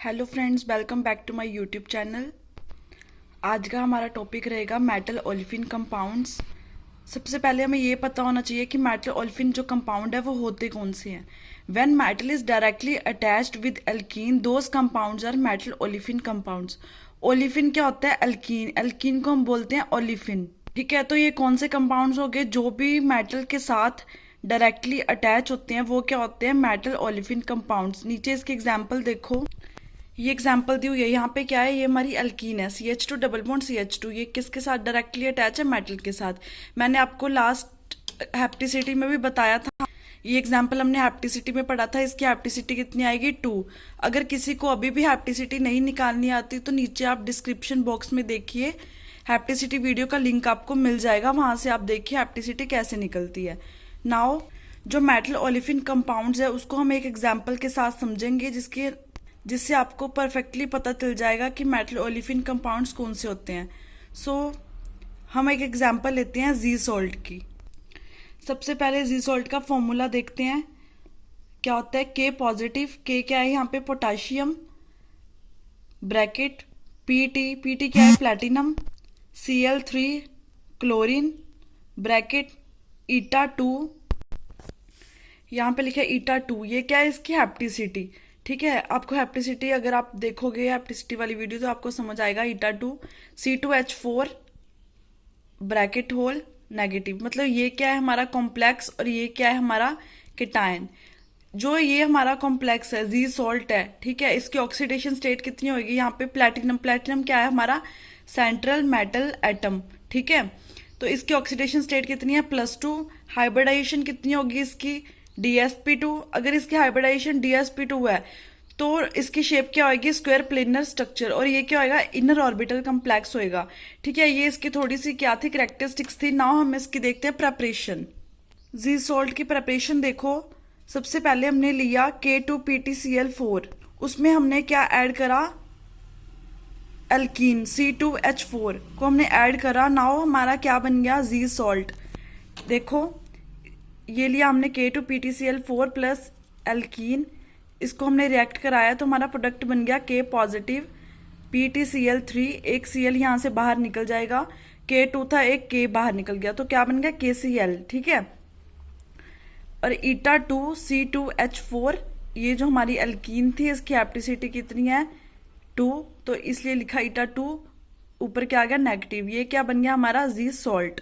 Hello friends, welcome back to my YouTube channel. आज का हमारा टॉपिक रहेगा मेटल ओलेफिन कंपाउंड्स। सबसे पहले हमें ये पता होना चाहिए कि मेटल ओलेफिन जो कंपाउंड है वो होते कौन से हैं। When metal is directly attached with alkene those compounds are metal olefin compounds. Olefin क्या होता है? एल्कीन। एल्कीन को हम बोलते हैं ओलेफिन। ठीक है, तो ये कौन से कंपाउंड्स हो गए? जो भी मेटल के साथ डायरेक्टली अटैच होते हैं वो क्या होते हैं? Metal olefin compounds. नीचे इसके एग्जाम्पल देखो, ये एग्जाम्पल दी हुई है। यहाँ पे क्या है? ये हमारी अल्कीन है, CH2 डबल बॉन्ड CH2। ये किसके साथ डायरेक्टली अटैच है? मेटल के साथ। मैंने आपको लास्ट हैप्टिसिटी में भी बताया था। ये एग्जाम्पल हमने हैप्टिसिटी में पढ़ा था। इसकी हैप्टिसिटी कितनी आएगी? 2। अगर किसी को अभी भी हैप्टिसिटी नहीं निकालनी आती तो नीचे आप डिस्क्रिप्शन बॉक्स में देखिए, हैप्टिसिटी वीडियो का लिंक आपको मिल जाएगा, वहां से आप देखिए हैप्टिसिटी कैसे निकलती है। नाउ जो मेटल ओलेफिन कंपाउंड्स है उसको हम एक एग्जाम्पल के साथ समझेंगे, जिससे आपको परफेक्टली पता चल जाएगा कि मेटल ओलेफिन कंपाउंड्स कौन से होते हैं। हम एक एग्जांपल लेते हैं जी सॉल्ट की। सबसे पहले जी सॉल्ट का फॉर्मूला देखते हैं क्या होता है। के पॉजिटिव, के क्या है यहाँ पे? पोटाशियम, ब्रैकेट पीटी, पीटी क्या है? प्लैटिनम, Cl3 क्लोरीन, ब्रैकेट ईटा 2। यहाँ पे लिखा है ईटा 2। ये क्या है? इसकी हैप्टिसिटी। ठीक है, आपको हैप्टिसिटी अगर आप देखोगे हैप्टिसिटी वाली वीडियो तो आपको समझ आएगा। ईटा 2 C2H4 ब्रैकेट होल नेगेटिव। मतलब ये क्या है? हमारा कॉम्प्लेक्स। और ये क्या है? हमारा केटायन। जो ये हमारा कॉम्प्लेक्स है, जी सॉल्ट है, ठीक है, इसकी ऑक्सीडेशन स्टेट कितनी होगी? यहाँ पे प्लैटिनम, प्लैटिनम क्या है? हमारा सेंट्रल मेटल एटम। ठीक है, तो इसकी ऑक्सीडेशन स्टेट कितनी है? +2। हाइब्रिडाइजेशन कितनी होगी इसकी? DsP2। अगर इसकी हाइब्रिडाइजेशन DsP2 है तो इसकी शेप क्या होगी? Square planar structure. और ये क्या होगा? इनर ऑर्बिटल कम्प्लेक्स होएगा। ठीक है, ये इसकी थोड़ी सी क्या थी? कैरेक्टरिस्टिक्स थी। नाउ हम इसकी देखते हैं प्रेपरेशन। जी सॉल्ट की प्रेपरेशन देखो। सबसे पहले हमने लिया K2PtCl4, उसमें हमने क्या ऐड करा? एल्कीन C2H4 को हमने ऐड करा। नाउ हमारा क्या बन गया? जी सॉल्ट। देखो, ये लिया हमने K2PtCl4 प्लस एल्कीन, इसको हमने रिएक्ट कराया तो हमारा प्रोडक्ट बन गया K पॉजिटिव PtCl3। एक Cl यहाँ से बाहर निकल जाएगा, K2 था, एक K बाहर निकल गया तो क्या बन गया? KCl। ठीक है, और ईटा 2 C2H4, ये जो हमारी एल्कीन थी इसकी हैप्टिसिटी कितनी है? 2, तो इसलिए लिखा ईटा 2। ऊपर क्या आ गया? नेगेटिव। ये क्या बन गया? हमारा जी सॉल्ट।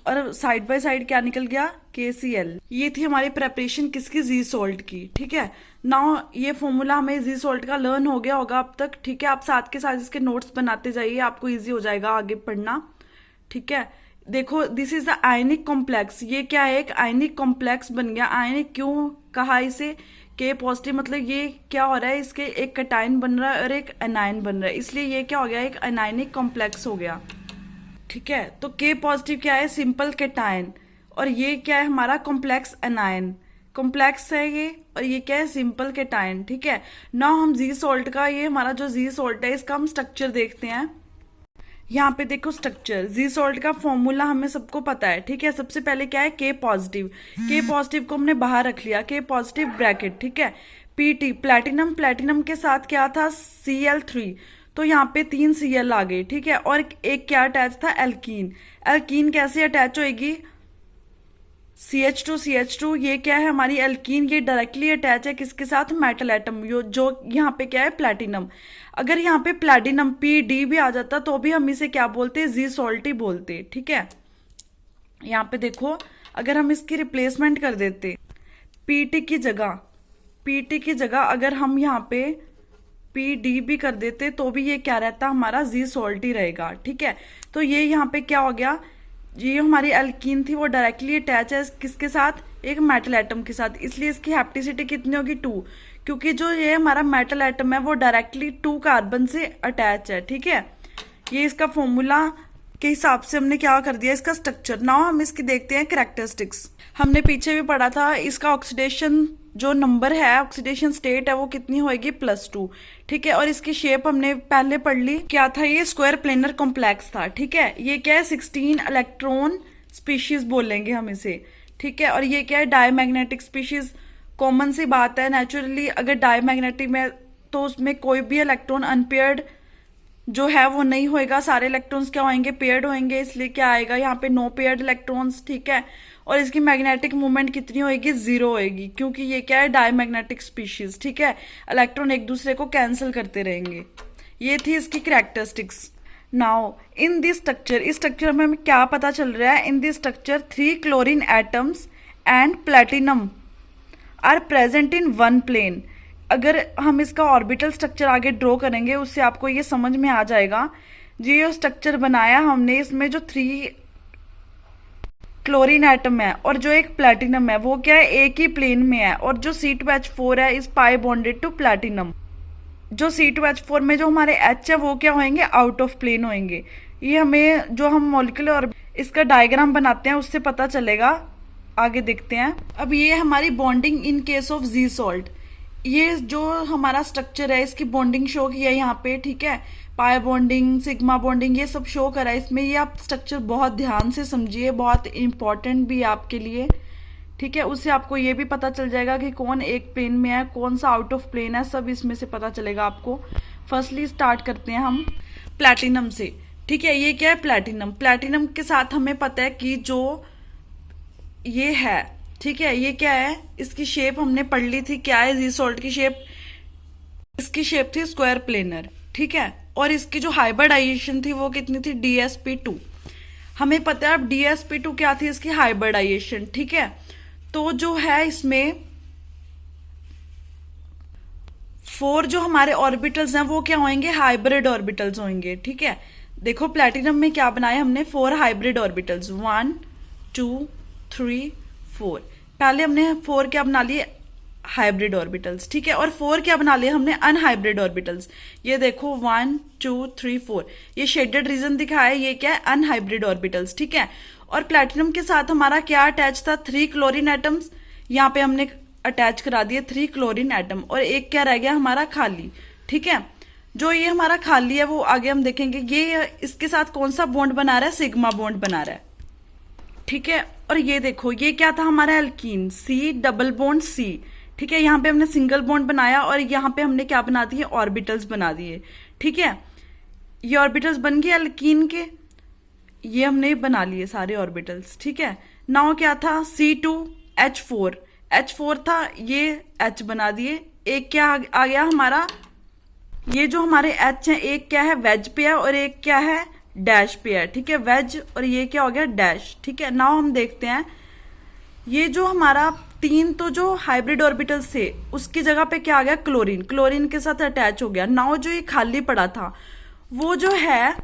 और साइड बाय साइड क्या निकल गया? KCl। ये थी हमारी प्रेपरेशन किसकी? जी सॉल्ट की। ठीक है, नाउ ये फॉर्मूला हमें जी सॉल्ट का लर्न हो गया होगा अब तक। ठीक है, आप साथ के साथ इसके नोट्स बनाते जाइए, आपको इजी हो जाएगा आगे पढ़ना। ठीक है, देखो, this is the ionic complex. ये क्या है? एक आयनिक कॉम्प्लेक्स बन गया। आयनिक क्यों कहा इसे? K पॉजिटिव, मतलब ये क्या हो रहा है? इसके एक कैटायन बन रहा है और एक एनायन बन रहा है, इसलिए ये क्या हो गया? एक एनायनिक कॉम्प्लेक्स हो गया। ठीक है, तो K पॉजिटिव क्या है? Simple cation. और ये क्या है? हमारा कॉम्प्लेक्स एनायन। कॉम्प्लेक्स है ये, और ये क्या है? Simple cation. ठीक है, ना हम जी सॉल्ट का, ये हमारा जो जी सॉल्ट है इसका हम स्ट्रक्चर देखते हैं। यहाँ पे देखो स्ट्रक्चर। जी सॉल्ट का फॉर्मूला हमें सबको पता है। ठीक है, सबसे पहले क्या है? K positive. K पॉजिटिव को हमने बाहर रख लिया, K पॉजिटिव ब्रैकेट। ठीक है, PT प्लैटिनम, प्लैटिनम के साथ क्या था? Cl3, तो यहाँ पे 3 Cl आ गए। ठीक है, और एक क्या अटैच था? एल्कीन। एल्कीन कैसे अटैच होएगी? CH2 ये क्या है? हमारी एल्कीन। ये डायरेक्टली अटैच है किसके साथ? मेटल एटम, जो यहाँ पे क्या है? प्लैटिनम। अगर यहाँ पे प्लैटिनम PD भी आ जाता तो भी हम इसे क्या बोलते? जी सॉल्ट ही बोलते। ठीक है, यहाँ पे देखो, अगर हम इसकी रिप्लेसमेंट कर देते पीटी की जगह अगर हम यहाँ पे PD भी कर देते तो भी ये क्या रहता? हमारा जी सॉल्ट ही रहेगा। ठीक है, तो ये यहाँ पे क्या हो गया? ये हमारी एल्कीन थी वो डायरेक्टली अटैच है किसके साथ? एक मेटल एटम के साथ, इसलिए इसकी हैप्टिसिटी कितनी होगी? 2, क्योंकि जो ये हमारा मेटल एटम है वो डायरेक्टली 2 कार्बन से अटैच है। ठीक है, ये इसका फॉर्मूला के हिसाब से हमने क्या कर दिया? इसका स्ट्रक्चर। नाउ हम इसकी देखते हैं कैरेक्टरिस्टिक्स। हमने पीछे भी पढ़ा था, इसका ऑक्सीडेशन जो नंबर है, ऑक्सीडेशन स्टेट है वो कितनी होएगी? +2। ठीक है, और इसकी शेप हमने पहले पढ़ ली, क्या था? ये स्क्वायर प्लेनर कॉम्प्लेक्स था। ठीक है, ये क्या है? 16 इलेक्ट्रॉन स्पीशीज बोलेंगे हम इसे। ठीक है, और ये क्या है? Diamagnetic species. कॉमन सी बात है, नेचुरली अगर डायमैग्नेटिक में तो उसमें कोई भी इलेक्ट्रॉन अनपेयर्ड जो है वो नहीं होएगा, सारे इलेक्ट्रॉन्स क्या होंगे, पेयर्ड होंगे, इसलिए क्या आएगा यहाँ पे नो पेयर्ड इलेक्ट्रॉन्स। ठीक है, और इसकी मैग्नेटिक मूवमेंट कितनी होएगी, 0 होएगी, क्योंकि ये क्या है, डायमैग्नेटिक स्पीशीज। ठीक है, इलेक्ट्रॉन एक दूसरे को कैंसिल करते रहेंगे। ये थी इसकी characteristics. Now in this structure, इस स्ट्रक्चर में हमें क्या पता चल रहा है, in this structure 3 chlorine atoms and platinum are present in one plane. अगर हम इसका ऑर्बिटल स्ट्रक्चर आगे ड्रॉ करेंगे उससे आपको ये समझ में आ जाएगा। जो स्ट्रक्चर बनाया हमने, इसमें जो 3 क्लोरीन एटम है और जो एक प्लेटिनम है वो क्या है, एक ही प्लेन में है, और जो C2H4 है इस पाई बॉन्डेड टू प्लेटिनम। जो C2H4 में जो हमारे H है वो क्या होंगे, आउट ऑफ प्लेन होंगे। ये हमें जो हम मॉलिक्यूलर और इसका डायग्राम बनाते हैं उससे पता चलेगा। आगे देखते हैं। अब ये हमारी bonding in case of ji salt. ये जो हमारा स्ट्रक्चर है इसकी बॉन्डिंग शो किया है यहाँ पे। ठीक है, पाई बॉन्डिंग, सिग्मा बॉन्डिंग, ये सब शो करा है इसमें। ये आप स्ट्रक्चर बहुत ध्यान से समझिए, बहुत इंपॉर्टेंट भी है आपके लिए। ठीक है, उससे आपको ये भी पता चल जाएगा कि कौन एक प्लेन में है, कौन सा आउट ऑफ प्लेन है, सब इसमें से पता चलेगा आपको। फर्स्टली स्टार्ट करते हैं हम प्लैटिनम से। ठीक है, ये क्या है, प्लैटिनम। प्लैटिनम के साथ हमें पता है कि जो ये है, ठीक है, ये क्या है, इसकी शेप हमने पढ़ ली थी, क्या है जी सॉल्ट की शेप, इसकी शेप थी स्क्वायर प्लेनर। ठीक है, और इसकी जो हाइब्रिडाइजेशन थी वो कितनी थी, DsP2। हमें पता है अब DsP2 क्या थी, इसकी हाइब्रिडाइजेशन। ठीक है, तो जो है इसमें 4 जो हमारे ऑर्बिटल्स हैं वो क्या होंगे, हाइब्रिड ऑर्बिटल्स होंगे। ठीक है, देखो प्लैटिनम में क्या बनाया हमने, 4 हाइब्रिड ऑर्बिटल्स, 1 2 3 4। पहले हमने 4 क्या बना लिए, हाइब्रिड ऑर्बिटल्स। ठीक है, और 4 क्या बना लिए हमने, अनहाइब्रिड ऑर्बिटल्स। ये देखो 1 2 3 4, ये शेडेड रीजन दिखाया, ये क्या है, अनहाइब्रिड ऑर्बिटल्स। ठीक है, और प्लैटिनम के साथ हमारा क्या अटैच था, 3 क्लोरीन एटम्स। यहाँ पे हमने अटैच करा दिए 3 क्लोरीन एटम, और एक क्या रह गया हमारा खाली। ठीक है, जो ये हमारा खाली है वो आगे हम देखेंगे। ये इसके साथ कौन सा बॉन्ड बना रहा है, सिग्मा बॉन्ड बना रहा है। ठीक है, और ये देखो ये क्या था हमारा alkene, C double bond C। ठीक है, यहाँ पे हमने सिंगल बॉन्ड बनाया और यहाँ पे हमने क्या बना दिए, ऑर्बिटल्स बना दिए। ठीक है, ये ऑर्बिटल्स बन गए एल्कीन के, ये हमने बना लिए सारे ऑर्बिटल्स। ठीक है, नाउ क्या था, C2H4, H4 था, ये H बना दिए। एक क्या आ गया हमारा, ये जो हमारे H है, एक क्या है वेज पे है और एक क्या है डैश पे है। ठीक है, वेज, और ये क्या हो गया, डैश। ठीक है, नाउ हम देखते हैं ये जो हमारा 3 तो जो हाइब्रिड ऑर्बिटल्स थे उसकी जगह पे क्या आ गया, क्लोरीन, क्लोरीन के साथ अटैच हो गया। नाउ जो ये खाली पड़ा था वो जो है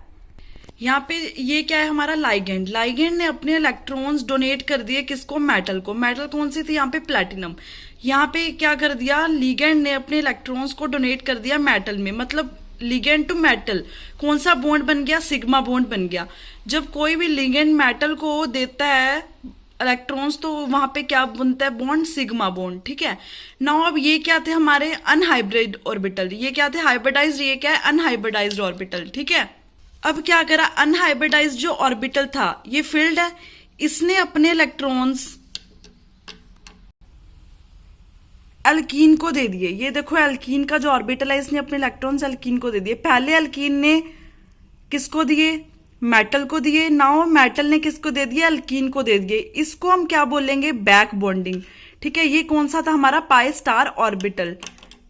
यहाँ पे, ये क्या है हमारा लाइगेंड। लाइगेंड ने अपने इलेक्ट्रॉन्स डोनेट कर दिए किसको, मेटल को। मेटल कौन सी थी, यहाँ पे प्लैटिनम। यहाँ पे क्या कर दिया, लिगेंड ने अपने इलेक्ट्रॉन्स को डोनेट कर दिया मेटल में, मतलब लिगेंड टू मेटल। कौन सा बॉन्ड बन गया, सिग्मा बॉन्ड बन गया। जब कोई भी लिगेंड मेटल को देता है इलेक्ट्रॉन्स तो वहां पे क्या बनता है, बॉन्ड, सिग्मा बॉन्ड। ठीक है, नाउ अब ये क्या थे हमारे अनहाइब्रिड ऑर्बिटल, ये क्या थे हाइब्रिडाइज्ड, ये क्या है अनहाइब्रिडाइज्ड ऑर्बिटल। ठीक है, अब क्या करा, अनहाइब्रिडाइज्ड जो ऑर्बिटल था ये फील्ड है, इसने अपने इलेक्ट्रॉन्स एल्कीन को दे दिए। ये देखो एल्कीन का जो ऑर्बिटल है इसने अपने इलेक्ट्रॉन्स एल्कीन को दे दिए। पहले एल्कीन ने किसको दिए, मेटल को दिए। नाउ मेटल ने किसको दे दिया, एल्कीन को दे दिए। इसको हम क्या बोलेंगे, बैक बॉन्डिंग। ठीक है, ये कौन सा था हमारा, पाई स्टार ऑर्बिटल।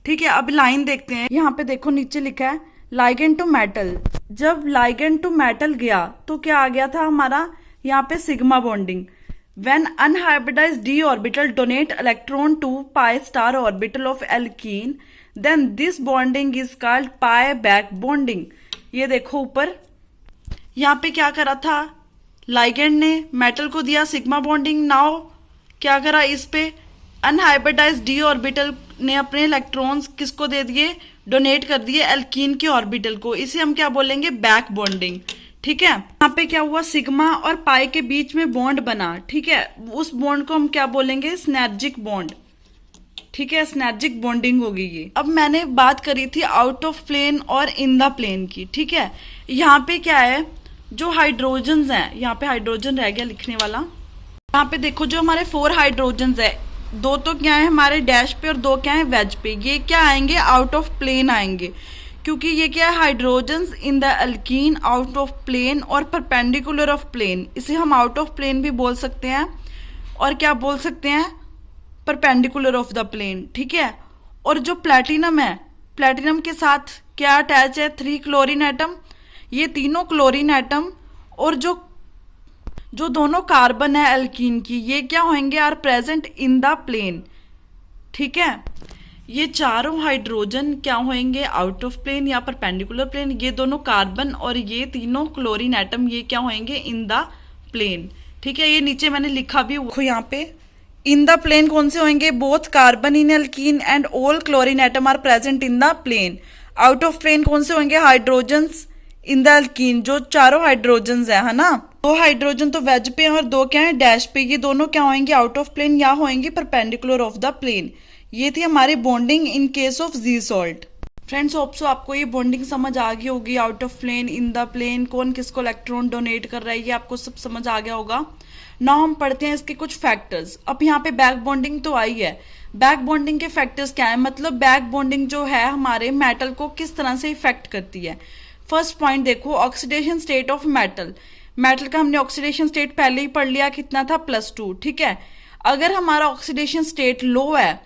ठीक है, अब लाइन देखते हैं। यहाँ पे देखो नीचे लिखा है लाइगेंड टू मेटल। जब लाइगेंड टू मेटल गया तो क्या आ गया था हमारा, यहाँ पे sigma bonding. When unhybridized d orbital donate electron to pi star orbital of alkene, then this bonding is called pi back bonding. ये देखो ऊपर यहाँ पे क्या करा था, लाइगेंड ने मेटल को दिया सिग्मा बॉन्डिंग। नाउ क्या करा, इस पे अनहाइब्रिडाइज्ड डी ऑर्बिटल ने अपने इलेक्ट्रॉन्स किसको दे दिए, डोनेट कर दिए एल्कीन के ऑर्बिटल को। इसे हम क्या बोलेंगे, बैक बॉन्डिंग। ठीक है, यहाँ पे क्या हुआ, सिग्मा और पाई के बीच में बॉन्ड बना। ठीक है, उस बॉन्ड को हम क्या बोलेंगे, सिनर्जिक बॉन्ड। ठीक है, सिनर्जिक बॉन्डिंग होगी ये। अब मैंने बात करी थी आउट ऑफ प्लेन और इन द प्लेन की। ठीक है, यहाँ पे क्या है, जो हाइड्रोजन है, यहाँ पे हाइड्रोजन रह गया लिखने वाला। यहाँ पे देखो जो हमारे 4 हाइड्रोजन है, दो तो क्या है हमारे डैश पे और दो क्या है वेज पे, ये क्या आएंगे आउट ऑफ प्लेन आएंगे, क्योंकि ये क्या है hydrogens in the alkene out of plane और परपेंडिकुलर ऑफ प्लेन, इसे हम आउट ऑफ प्लेन भी बोल सकते हैं और क्या बोल सकते हैं परपेंडिकुलर ऑफ द प्लेन, ठीक है। और जो प्लैटिनम है, प्लैटिनम के साथ क्या अटैच है 3 क्लोरीन एटम, ये तीनों क्लोरीन एटम और जो जो दोनों कार्बन है एल्कीन की ये क्या होंगे are present in the plane, ठीक है। ये चारों हाइड्रोजन क्या होंगे आउट ऑफ प्लेन या परपेंडिकुलर प्लेन, ये दोनों कार्बन और ये तीनों क्लोरीन एटम ये क्या होंगे इन द प्लेन, ठीक है। ये नीचे मैंने लिखा भी देखो यहाँ पे इन द प्लेन कौन से होंगे, both carbon in alkene and all chlorine atom are present in the plane. Out of plane कौन से होंगे हाइड्रोजन्स इन द एल्कीन, जो चारों हाइड्रोजन्स है ना, दो हाइड्रोजन तो वेज पे हैं और दो क्या है डैश पे, ये दोनों क्या होंगे आउट ऑफ प्लेन या होंगे परपेंडिकुलर ऑफ द प्लेन। ये थी हमारी bonding in case of ji salt. Friends hope so आपको ये बॉन्डिंग समझ आ गई होगी, out of plane in the plane कौन किसको इलेक्ट्रॉन डोनेट कर रहा है, ये आपको सब समझ आ गया होगा। नाउ हम पढ़ते हैं इसके कुछ फैक्टर्स। अब यहाँ पे बैक बॉन्डिंग तो आई है, बैक बॉन्डिंग के फैक्टर्स क्या है, मतलब बैक बॉन्डिंग जो है हमारे मेटल को किस तरह से इफेक्ट करती है। फर्स्ट पॉइंट देखो oxidation state of metal, metal का हमने ऑक्सीडेशन स्टेट पहले ही पढ़ लिया कितना था +2, ठीक है। अगर हमारा ऑक्सीडेशन स्टेट लो है,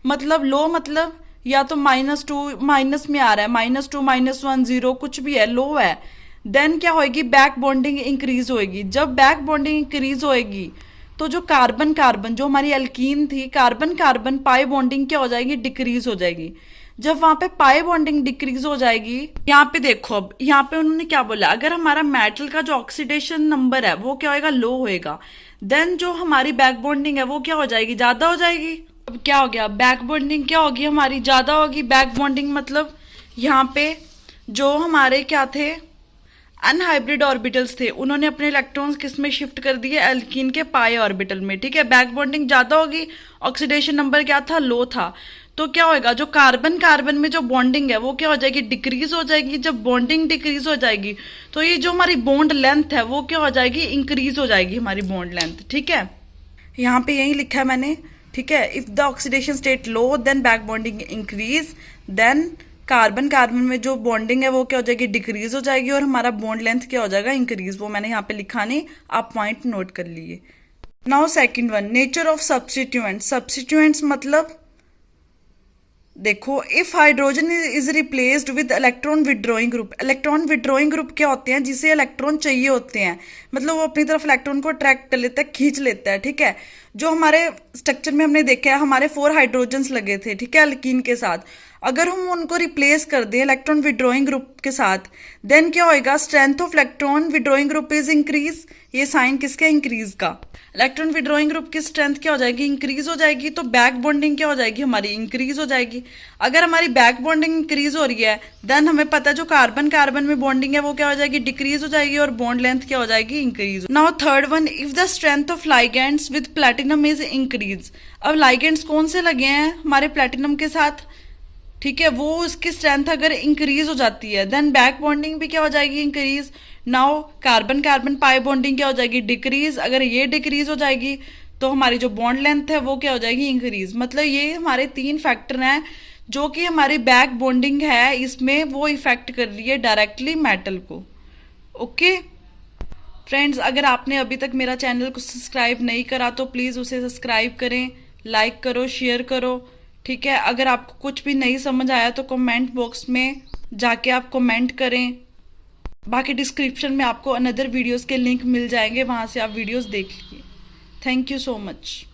मतलब लो मतलब या तो -2 माइनस में आ रहा है, -2 -1 0 कुछ भी है, लो है, देन क्या होएगी बैक बॉन्डिंग इंक्रीज होएगी। जब बैक बॉन्डिंग इंक्रीज होएगी तो जो कार्बन कार्बन जो हमारी एल्कीन थी, कार्बन कार्बन पाई बॉन्डिंग क्या हो जाएगी डिक्रीज हो जाएगी। जब वहां पे पाई बॉन्डिंग डिक्रीज हो जाएगी, यहाँ पे देखो अब यहाँ पे उन्होंने क्या बोला, अगर हमारा मेटल का जो ऑक्सीडेशन नंबर है वो क्या होएगा लो होएगा, देन जो हमारी बैक बॉन्डिंग है वो क्या हो जाएगी ज्यादा हो जाएगी। अब क्या हो गया बैक बॉन्डिंग क्या होगी हमारी ज्यादा होगी। बैक बॉन्डिंग मतलब यहाँ पे जो हमारे क्या थे अनहाइब्रिड ऑर्बिटल्स थे, उन्होंने अपने इलेक्ट्रॉन्स किस में शिफ्ट कर दिए एल्कीन के पाई ऑर्बिटल में, ठीक है। बैक बॉन्डिंग ज्यादा होगी, ऑक्सीडेशन नंबर क्या था लो था, तो क्या होएगा जो कार्बन कार्बन में जो बॉन्डिंग है वो क्या हो जाएगी डिक्रीज हो जाएगी। जब बॉन्डिंग डिक्रीज हो जाएगी तो ये जो हमारी बॉन्ड लेंथ है वो क्या हो जाएगी इंक्रीज हो जाएगी हमारी बॉन्ड लेंथ, ठीक है। यहाँ पे यही लिखा है मैंने, ठीक है। If the oxidation state low then back bonding increase, then carbon carbon में जो बॉन्डिंग है वो क्या हो जाएगी डिक्रीज हो जाएगी और हमारा बॉन्ड लेंथ क्या हो जाएगा इंक्रीज। वो मैंने यहाँ पे लिखा नहीं, आप पॉइंट नोट कर लिए। Now second one nature of substituent. Substituents मतलब देखो if hydrogen is replaced with electron withdrawing group, electron withdrawing group क्या होते हैं जिसे इलेक्ट्रॉन चाहिए होते हैं, मतलब वो अपनी तरफ इलेक्ट्रॉन को अट्रैक्ट कर लेता है खींच लेता है, ठीक है। जो हमारे स्ट्रक्चर में हमने देखा है हमारे 4 हाइड्रोजन्स लगे थे, ठीक है एल्कीन के साथ, अगर हम उनको रिप्लेस कर दें इलेक्ट्रॉन विड्रॉइंग ग्रुप के साथ देन क्या होएगा strength of electron withdrawing group is increase. ये साइन किसका इंक्रीज का, इलेक्ट्रॉन विड्रॉइंग ग्रुप की स्ट्रेंथ क्या हो जाएगी इंक्रीज हो जाएगी, तो बैक बॉन्डिंग क्या हो जाएगी हमारी इंक्रीज हो जाएगी। अगर हमारी बैक बॉन्डिंग इंक्रीज हो रही है देन हमें पता है जो कार्बन कार्बन में बॉन्डिंग है वो क्या हो जाएगी डिक्रीज हो जाएगी और बॉन्ड लेंथ क्या हो जाएगी increase. Now third one if the strength of ligands with platinum is increase. अब लाइगेंड्स कौन से लगे हैं हमारे प्लैटिनम के साथ, ठीक है, वो उसकी स्ट्रेंथ अगर इंक्रीज हो जाती है देन बैक बॉन्डिंग भी क्या हो जाएगी increase. Now carbon carbon pi bonding क्या हो जाएगी डिक्रीज, अगर ये डिक्रीज हो जाएगी तो हमारी जो बॉन्ड लेंथ है वो क्या हो जाएगी इंक्रीज। मतलब ये हमारे 3 फैक्टर हैं जो कि हमारी बैक बॉन्डिंग है इसमें वो इफेक्ट कर रही है डायरेक्टली मेटल को। ओके फ्रेंड्स, अगर आपने अभी तक मेरा चैनल को सब्सक्राइब नहीं करा तो प्लीज़ उसे सब्सक्राइब करें, लाइक करो, शेयर करो, ठीक है। अगर आपको कुछ भी नहीं समझ आया तो कमेंट बॉक्स में जाके आप कमेंट करें। बाकी डिस्क्रिप्शन में आपको अनदर वीडियोस के लिंक मिल जाएंगे, वहाँ से आप वीडियोस देख लीजिए। Thank you so much.